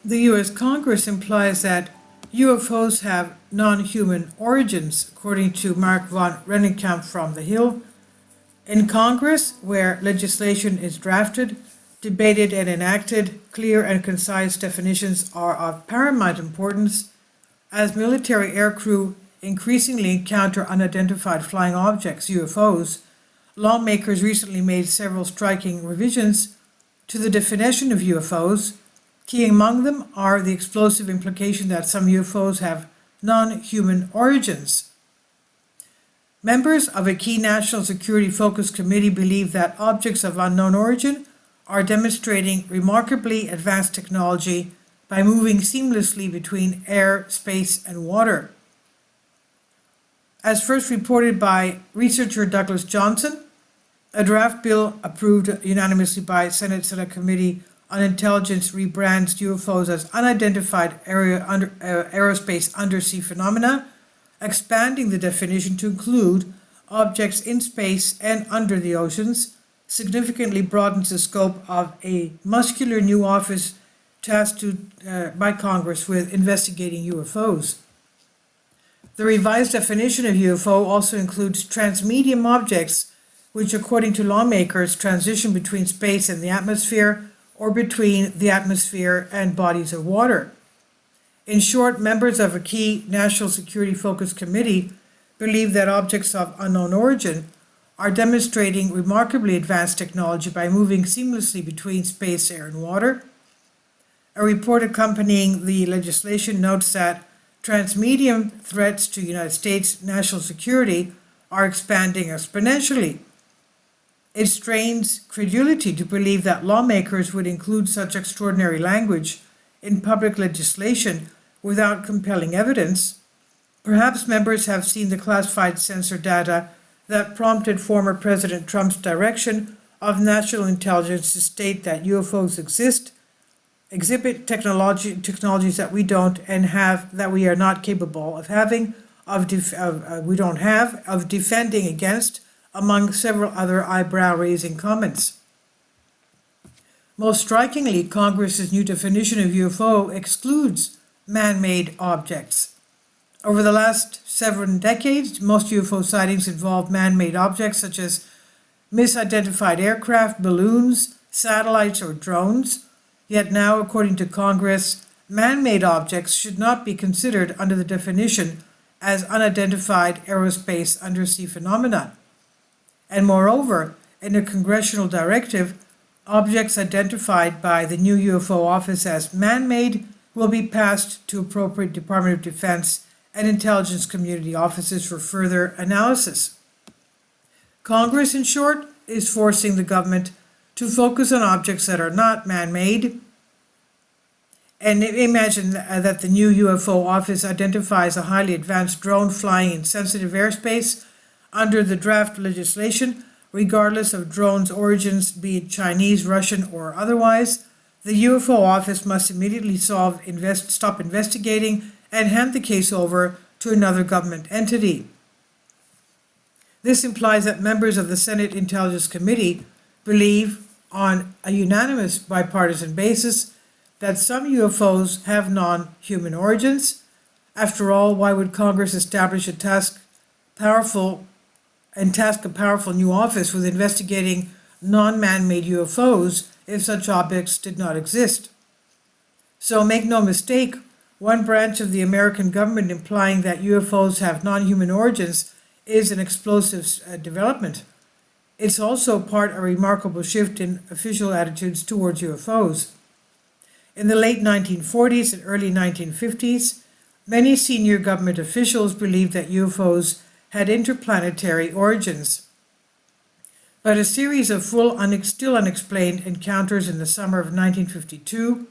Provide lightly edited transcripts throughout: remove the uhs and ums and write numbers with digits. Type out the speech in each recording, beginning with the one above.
The U.S. Congress implies that UFOs have non-human origins, according to Mark von Rennenkamp from The Hill. In Congress, where legislation is drafted, debated, and enacted, clear and concise definitions are of paramount importance, as military aircrew increasingly encounter unidentified flying objects, UFOs. Lawmakers recently made several striking revisions to the definition of UFOs. Key among them are the explosive implication that some UFOs have non-human origins. Members of a key national security focus committee believe that objects of unknown origin are demonstrating remarkably advanced technology by moving seamlessly between air, space, and water. As first reported by researcher Douglas Johnson, a draft bill approved unanimously by Senate Select Committee on Intelligence rebrands UFOs as unidentified aerospace undersea phenomena, expanding the definition to include objects in space and under the oceans, significantly broadens the scope of a muscular new office tasked by Congress with investigating UFOs. The revised definition of UFO also includes transmedium objects, which, according to lawmakers, transition between space and the atmosphere or between the atmosphere and bodies of water. In short, members of a key national security focus committee believe that objects of unknown origin are demonstrating remarkably advanced technology by moving seamlessly between space, air, and water. A report accompanying the legislation notes that transmedium threats to United States national security are expanding exponentially. It strains credulity to believe that lawmakers would include such extraordinary language in public legislation without compelling evidence. Perhaps members have seen the classified sensor data that prompted former President Trump's direction of national intelligence to state that UFOs exhibit technologies that we don't and have that we are not capable of having, of defending against, among several other eyebrow-raising comments. Most strikingly, Congress's new definition of UFO excludes man-made objects. Over the last 7 decades, most UFO sightings involve man-made objects such as misidentified aircraft, balloons, satellites, or drones. Yet now, according to Congress, man-made objects should not be considered under the definition as unidentified aerospace undersea phenomena. And moreover, in a congressional directive, objects identified by the new UFO office as man-made will be passed to appropriate Department of Defense and intelligence community offices for further analysis. Congress, in short, is forcing the government to focus on objects that are not man-made. And imagine that the new UFO office identifies a highly advanced drone flying in sensitive airspace under the draft legislation, regardless of drone's origins, be it Chinese, Russian, or otherwise. The UFO office must immediately stop investigating and hand the case over to another government entity. This implies that members of the Senate Intelligence Committee believe, on a unanimous bipartisan basis, that some UFOs have non-human origins. After all, why would Congress establish a powerful new office with investigating non-man-made UFOs if such objects did not exist? So make no mistake, one branch of the American government implying that UFOs have non-human origins is an explosive development. It's also part of a remarkable shift in official attitudes towards UFOs. In the late 1940s and early 1950s, many senior government officials believed that UFOs had interplanetary origins. But a series of still unexplained encounters in the summer of 1952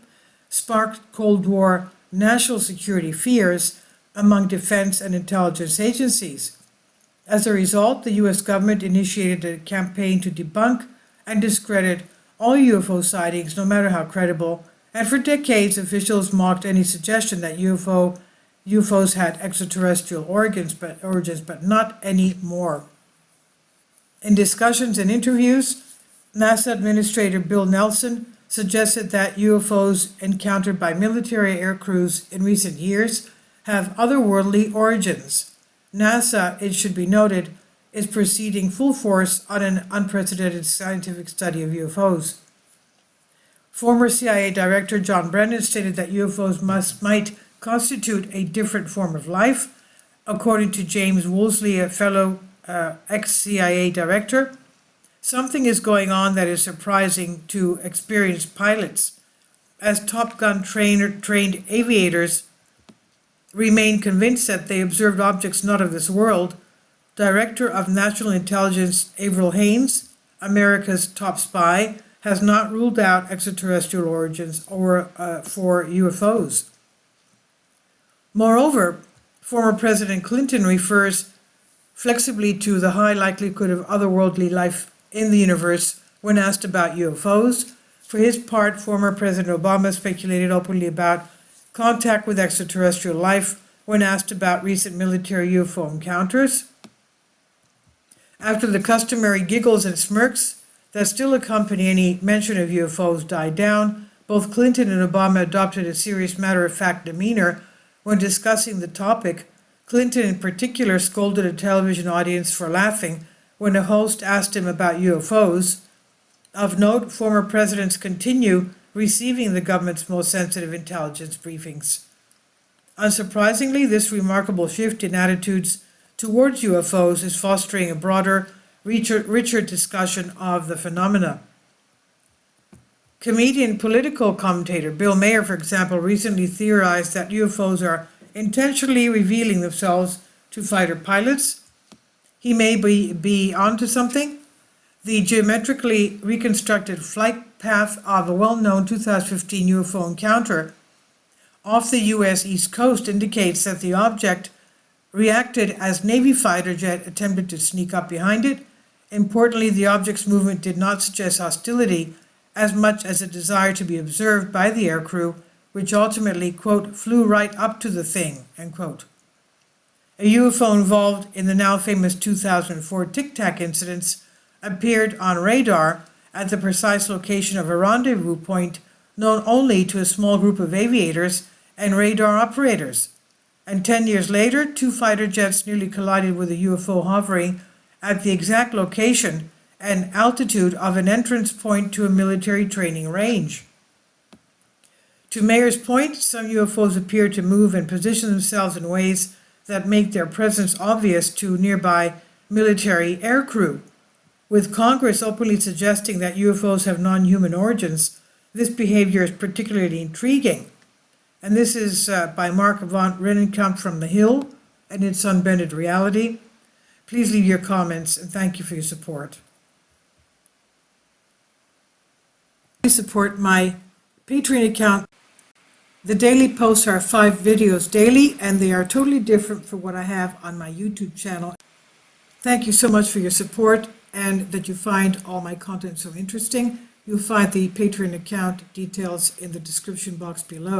sparked Cold War national security fears among defense and intelligence agencies. As a result, the U.S. government initiated a campaign to debunk and discredit all UFO sightings, no matter how credible, and for decades officials mocked any suggestion that UFOs had extraterrestrial origins, but not anymore. In discussions and interviews, NASA Administrator Bill Nelson suggested that UFOs encountered by military air crews in recent years have otherworldly origins. NASA, it should be noted, is proceeding full force on an unprecedented scientific study of UFOs. Former CIA Director John Brennan stated that UFOs might constitute a different form of life. According to James Woolsey, a fellow ex-CIA director, something is going on that is surprising to experienced pilots, as Top Gun trained aviators remain convinced that they observed objects not of this world. Director of National Intelligence Avril Haines, America's top spy, has not ruled out extraterrestrial origins or for UFOs. Moreover, former President Clinton refers flexibly to the high likelihood of otherworldly life in the universe when asked about UFOs. For his part, former President Obama speculated openly about contact with extraterrestrial life when asked about recent military UFO encounters. After the customary giggles and smirks that still accompany any mention of UFOs died down, both Clinton and Obama adopted a serious matter-of-fact demeanor when discussing the topic. Clinton in particular scolded a television audience for laughing when a host asked him about UFOs. Of note, former presidents continue receiving the government's most sensitive intelligence briefings. Unsurprisingly, this remarkable shift in attitudes towards UFOs is fostering a broader, richer discussion of the phenomena. Comedian political commentator Bill Maher, for example, recently theorized that UFOs are intentionally revealing themselves to fighter pilots. He may be onto something. The geometrically reconstructed flight path of a well-known 2015 UFO encounter off the U.S. East Coast indicates that the object reacted as Navy fighter jet attempted to sneak up behind it. Importantly, the object's movement did not suggest hostility as much as a desire to be observed by the aircrew, which ultimately, quote, flew right up to the thing, end quote. A UFO involved in the now famous 2004 Tic Tac incidents appeared on radar at the precise location of a rendezvous point known only to a small group of aviators and radar operators. And 10 years later, two fighter jets nearly collided with a UFO hovering at the exact location and altitude of an entrance point to a military training range. To Maher's point, some UFOs appear to move and position themselves in ways that make their presence obvious to nearby military aircrew. With Congress openly suggesting that UFOs have non-human origins, this behavior is particularly intriguing. And this is by Mark von Rennenkamp from The Hill and its Unbended Reality. Please leave your comments and thank you for your support. Please support my Patreon account. The daily posts are 5 videos daily and they are totally different from what I have on my YouTube channel. Thank you so much for your support and that you find all my content so interesting. You'll find the Patreon account details in the description box below.